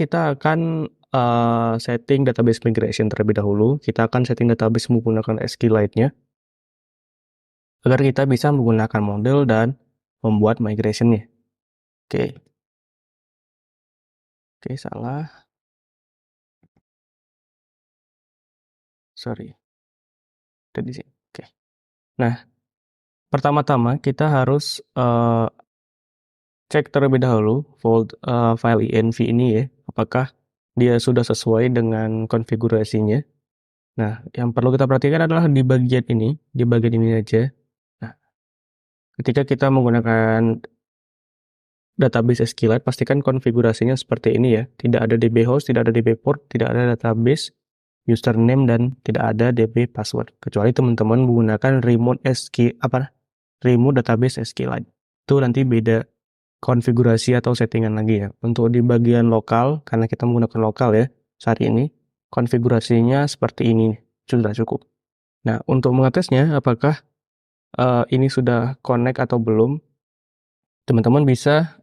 kita akan setting database migration terlebih dahulu. Kita akan setting database menggunakan SQLite-nya agar kita bisa menggunakan model dan membuat migration-nya. Oke. Oke, salah. Sorry. Tadi sih. Oke. Nah, pertama-tama kita harus cek terlebih dahulu file env ini ya, apakah dia sudah sesuai dengan konfigurasinya. Nah, yang perlu kita perhatikan adalah di bagian ini aja. Nah, ketika kita menggunakan database SQLite, pastikan konfigurasinya seperti ini ya. Tidak ada DB host, tidak ada DB port, tidak ada database username, dan tidak ada DB password. Kecuali teman-teman menggunakan remote database SQLite. Itu nanti beda konfigurasi atau settingan lagi ya. Untuk di bagian lokal, karena kita menggunakan lokal ya saat ini, konfigurasinya seperti ini sudah cukup. Nah, untuk mengetesnya apakah ini sudah connect atau belum, teman-teman bisa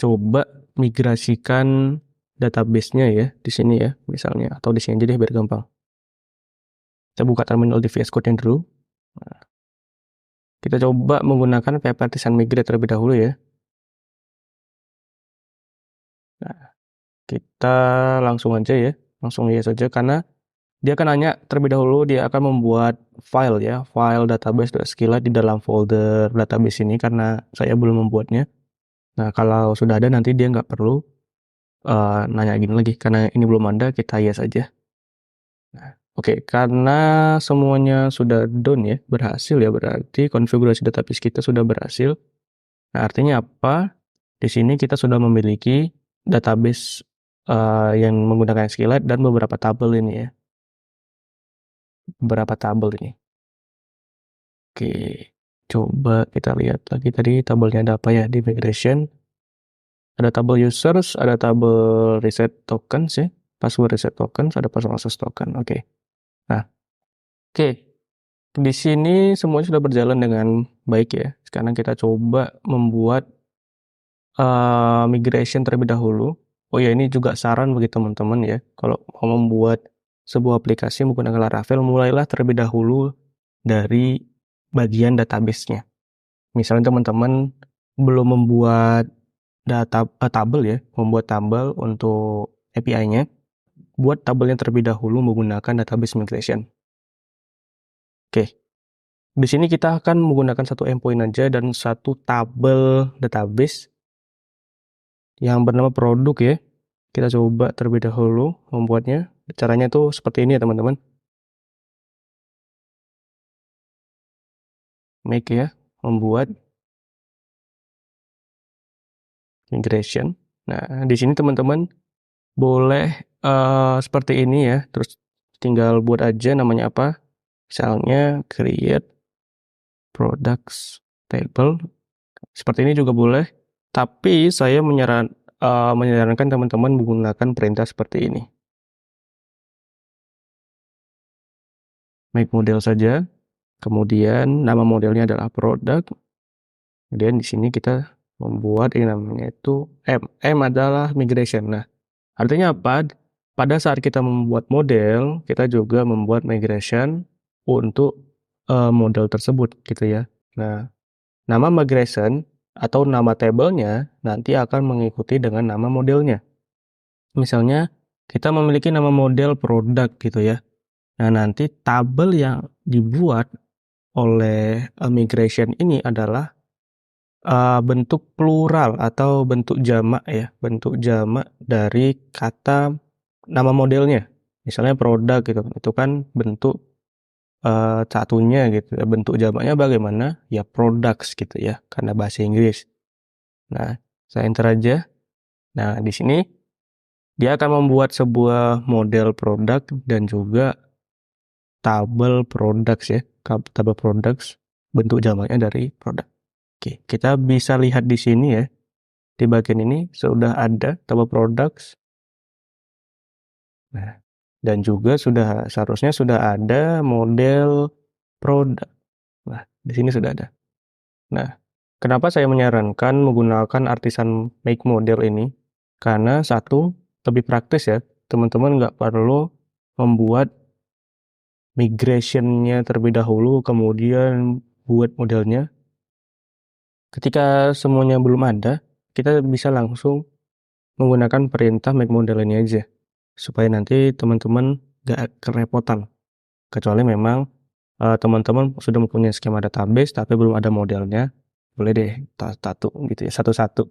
coba migrasikan database-nya ya di sini ya, misalnya, atau di sini aja deh biar gampang. Kita buka terminal di VS Code dulu. Nah, kita coba menggunakan PHP Artisan Migrate terlebih dahulu ya. Nah, kita langsung aja ya, langsung yes saja karena dia akan nanya terlebih dahulu, dia akan membuat file ya, file database.sqlite di dalam folder database ini karena saya belum membuatnya. Nah, kalau sudah ada nanti dia nggak perlu nanya gini lagi, karena ini belum ada, kita yes aja. Nah, oke, karena semuanya sudah done ya, berhasil ya, berarti konfigurasi database kita sudah berhasil. Nah, artinya apa? Di sini kita sudah memiliki database yang menggunakan SQLite dan beberapa tabel ini ya. Beberapa tabel ini. Oke, coba kita lihat lagi tadi tabelnya ada apa ya di migration. Ada tabel users, ada tabel reset tokens ya, password reset tokens, ada password access token. Oke. Nah, oke. Di sini semuanya sudah berjalan dengan baik ya. Sekarang kita coba membuat migration terlebih dahulu. Oh ya, ini juga saran bagi teman-teman ya. Kalau mau membuat sebuah aplikasi menggunakan Laravel, mulailah terlebih dahulu dari bagian database-nya. Misalnya teman-teman belum membuat tabel ya, membuat tabel untuk API-nya, buat tabelnya terlebih dahulu menggunakan database migration. Oke. Di sini kita akan menggunakan satu endpoint aja dan satu tabel database yang bernama produk ya. Kita coba terlebih dahulu membuatnya. Caranya tuh seperti ini ya teman-teman. Make ya, membuat migration. Nah, di sini teman-teman boleh seperti ini ya. Terus tinggal buat aja namanya apa. Misalnya create products table. Seperti ini juga boleh. Tapi saya menyarankan teman-teman menggunakan perintah seperti ini. Make model saja. Kemudian nama modelnya adalah product. Kemudian di sini kita membuat ini namanya itu M adalah migration. Nah, artinya apa? Pada saat kita membuat model, kita juga membuat migration untuk model tersebut gitu ya. Nah, nama migration atau nama tabelnya nanti akan mengikuti dengan nama modelnya. Misalnya kita memiliki nama model produk gitu ya. Nah, nanti tabel yang dibuat oleh migration ini adalah bentuk plural atau bentuk jamak ya, bentuk jamak dari kata nama modelnya. Misalnya produk gitu, itu kan bentuk satunya gitu ya. Bentuk jamaknya bagaimana? Ya products gitu ya, karena bahasa Inggris. Nah, saya enter aja. Nah, di sini dia akan membuat sebuah model produk dan juga tabel products ya, tabel products, bentuk jamaknya dari produk. Oke, kita bisa lihat di sini ya. Di bagian ini sudah ada tabel products. Nah, dan juga seharusnya sudah ada model produk. Nah, di sini sudah ada. Nah, Kenapa saya menyarankan menggunakan artisan make model ini? Karena satu, lebih praktis ya, teman-teman nggak perlu membuat migration-nya terlebih dahulu, kemudian buat modelnya. Ketika semuanya belum ada, kita bisa langsung menggunakan perintah make model ini aja, supaya nanti teman-teman nggak kerepotan. Kecuali memang teman-teman sudah mempunyai skema database tapi belum ada modelnya, boleh deh satu gitu ya, satu-satu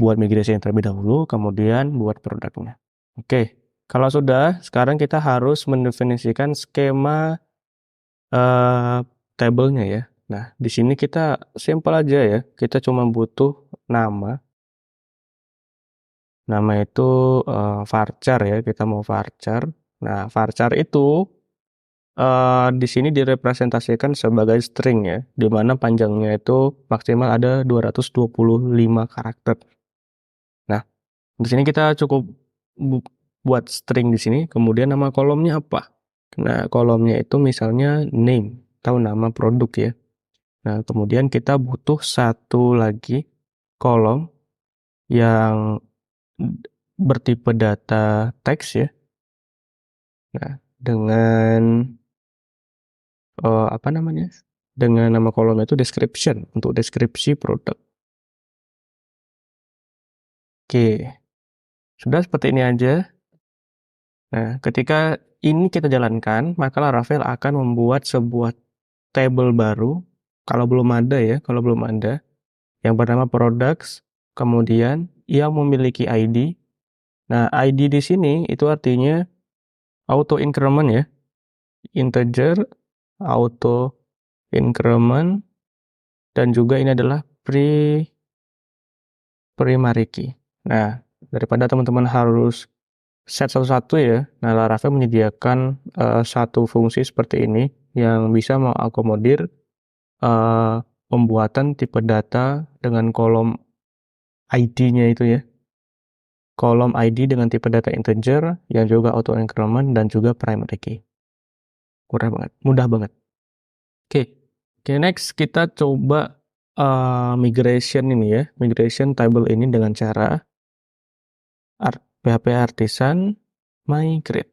buat migrasi yang terlebih dahulu, kemudian buat produknya. Oke, kalau sudah, sekarang kita harus mendefinisikan skema tabelnya ya. Nah, di sini kita simple aja ya, kita cuma butuh nama. Nama itu varchar ya, kita mau varchar. Nah, varchar itu di sini direpresentasikan sebagai string ya, di mana panjangnya itu maksimal ada 225 karakter. Nah, di sini kita cukup buat string di sini, kemudian nama kolomnya apa? Nah, kolomnya itu misalnya name, atau nama produk ya. Nah, kemudian kita butuh satu lagi kolom yang bertipe data teks ya. Nah, dengan apa namanya? Dengan nama kolomnya itu description, untuk deskripsi produk. Oke, sudah seperti ini aja. Nah, ketika ini kita jalankan, maka Laravel akan membuat sebuah table baru, kalau belum ada ya, kalau belum ada, yang bernama products, kemudian yang memiliki ID. Nah, ID di sini itu artinya auto increment ya, integer, auto increment, dan juga ini adalah primary key. Nah, daripada teman-teman harus set satu-satu ya, nah Laravel menyediakan satu fungsi seperti ini yang bisa mengakomodir pembuatan tipe data dengan kolom ID-nya itu ya. Kolom ID dengan tipe data integer yang juga auto increment dan juga primary key. Mudah banget. Oke, next kita coba migration ini ya, migration table ini dengan cara PHP Artisan migrate.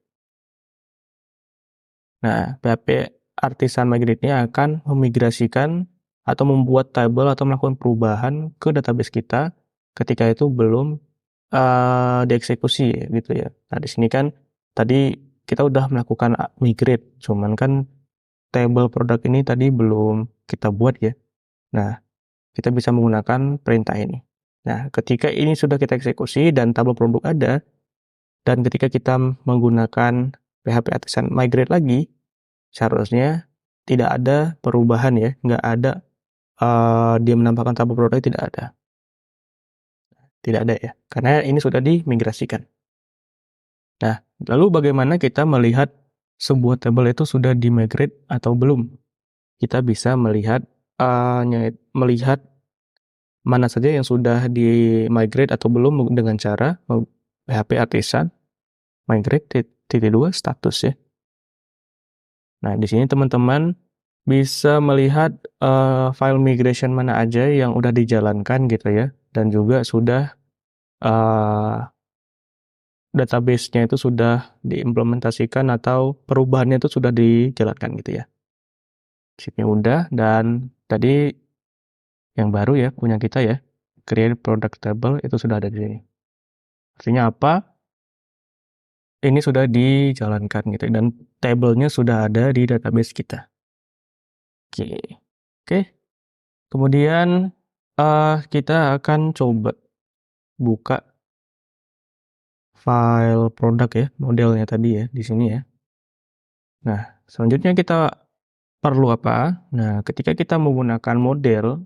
Nah, PHP Artisan migrate ini akan memigrasikan atau membuat table atau melakukan perubahan ke database kita ketika itu belum dieksekusi gitu ya. Nah, di sini kan tadi kita udah melakukan migrate, cuman kan table produk ini tadi belum kita buat ya. Nah, kita bisa menggunakan perintah ini. Nah, ketika ini sudah kita eksekusi dan tabel produk ada, dan ketika kita menggunakan PHP Artisan migrate lagi, seharusnya tidak ada perubahan ya, nggak ada dia menampakkan tabel produk tidak ada ya, karena ini sudah dimigrasikan. Nah, lalu bagaimana kita melihat sebuah tabel itu sudah dimigrate atau belum? Kita bisa melihat melihat mana saja yang sudah di-migrate atau belum dengan cara PHP Artisan migrate -2 status ya. Nah, di sini teman-teman bisa melihat file migration mana aja yang udah dijalankan gitu ya, dan juga sudah database-nya itu sudah diimplementasikan atau perubahannya itu sudah dijalankan gitu ya. Sini udah, dan tadi yang baru ya punya kita ya, create product table itu sudah ada di sini. Artinya apa? Ini sudah dijalankan gitu dan tabelnya sudah ada di database kita. Oke. Oke. Kemudian kita akan coba buka file produk ya, modelnya tadi ya di sini ya. Nah, selanjutnya kita perlu apa? Nah, ketika kita menggunakan model,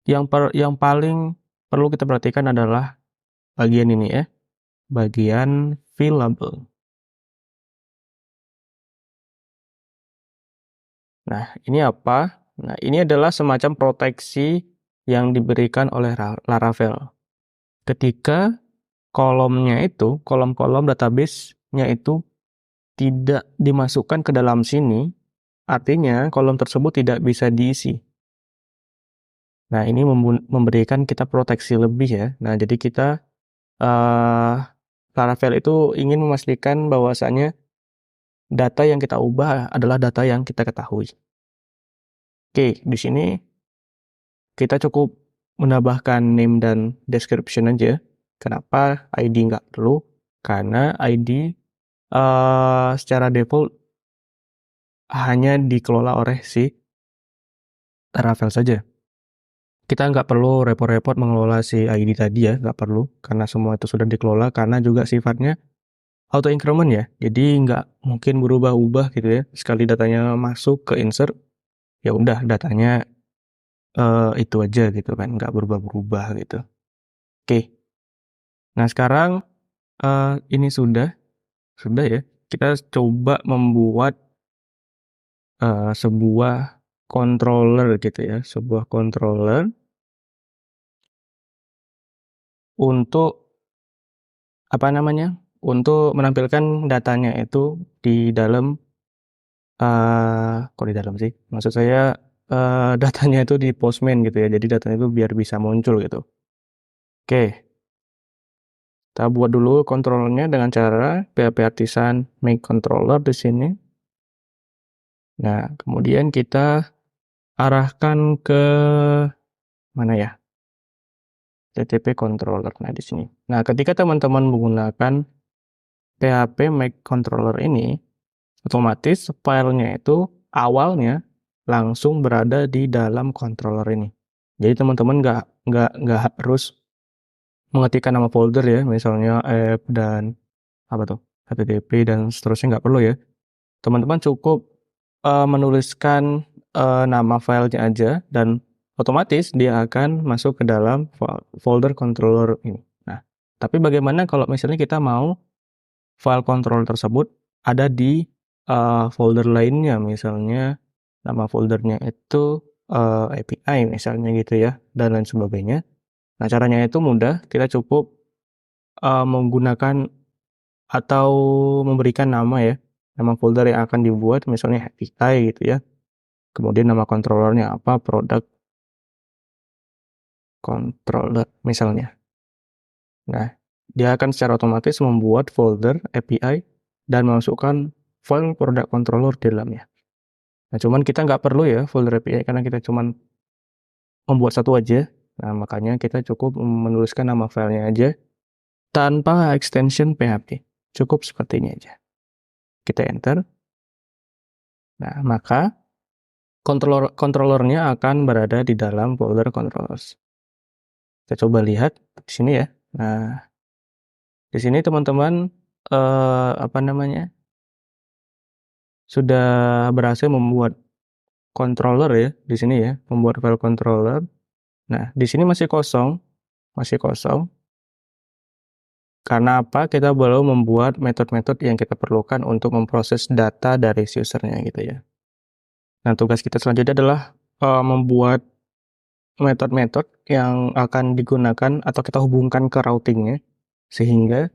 yang paling perlu kita perhatikan adalah bagian ini ya, bagian fillable. Nah, ini apa? Nah, ini adalah semacam proteksi yang diberikan oleh Laravel. Ketika kolomnya itu, kolom-kolom database-nya itu tidak dimasukkan ke dalam sini, Artinya kolom tersebut tidak bisa diisi. Nah, ini memberikan kita proteksi lebih ya. Nah, jadi kita Laravel itu ingin memastikan bahwasanya data yang kita ubah adalah data yang kita ketahui. Oke, di sini kita cukup menambahkan name dan description aja. Kenapa ID nggak perlu? Karena ID secara default hanya dikelola oleh si Laravel saja. Kita nggak perlu repot-repot mengelola si ID tadi ya, nggak perlu. Karena semua itu sudah dikelola, karena juga sifatnya auto increment ya. Jadi nggak mungkin berubah-ubah gitu ya. Sekali datanya masuk ke insert, ya udah datanya itu aja gitu kan, nggak berubah-berubah gitu. Oke. Nah, sekarang ini sudah ya. Kita coba membuat sebuah controller gitu ya, sebuah controller untuk apa namanya? Untuk menampilkan datanya itu di dalam kok di dalam sih? Maksud saya datanya itu di Postman gitu ya. Jadi datanya itu biar bisa muncul gitu. Oke, kita buat dulu controllernya dengan cara PHP Artisan make controller di sini. Nah, kemudian kita arahkan ke mana ya? TTP controller. Nah, di sini. Nah, ketika teman-teman menggunakan PHP make controller ini, otomatis filenya itu awalnya langsung berada di dalam controller ini. Jadi teman-teman nggak harus mengetikkan nama folder ya, misalnya app dan apa tuh, http dan seterusnya, nggak perlu ya. Teman-teman cukup menuliskan nama filenya aja dan otomatis dia akan masuk ke dalam folder controller ini. Nah, tapi bagaimana kalau misalnya kita mau file controller tersebut ada di folder lainnya, misalnya nama foldernya itu API misalnya gitu ya, dan lain sebagainya. Nah, caranya itu mudah, kita cukup menggunakan atau memberikan nama ya, nama folder yang akan dibuat, misalnya API gitu ya. Kemudian nama controllernya apa, product controller misalnya. Nah, dia akan secara otomatis membuat folder API dan memasukkan file product controller di dalamnya. Nah, cuman kita nggak perlu ya folder API karena kita cuman membuat satu aja. Nah, makanya kita cukup menuliskan nama filenya aja tanpa extension PHP. Cukup seperti ini aja. Kita enter. Nah, maka controllernya akan berada di dalam folder controllers. Kita coba lihat di sini ya. Nah, di sini teman-teman apa namanya? Sudah berhasil membuat controller ya di sini ya, membuat file controller. Nah, di sini masih kosong, masih kosong. Karena apa? Kita belum membuat metode-metode yang kita perlukan untuk memproses data dari si usernya gitu ya. Nah, tugas kita selanjutnya adalah membuat metode-metode yang akan digunakan atau kita hubungkan ke routingnya sehingga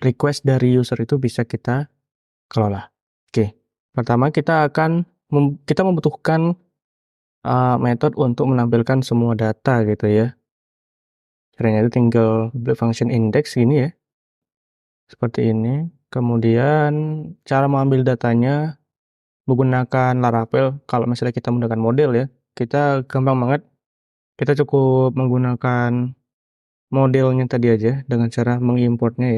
request dari user itu bisa kita kelola. Oke, pertama kita akan kita membutuhkan metode untuk menampilkan semua data gitu ya. Caranya itu tinggal function index gini ya, seperti ini. Kemudian cara mengambil datanya menggunakan Laravel. Kalau misalnya kita menggunakan model ya, kita gampang banget. Kita cukup menggunakan modelnya tadi aja dengan cara mengimportnya ya.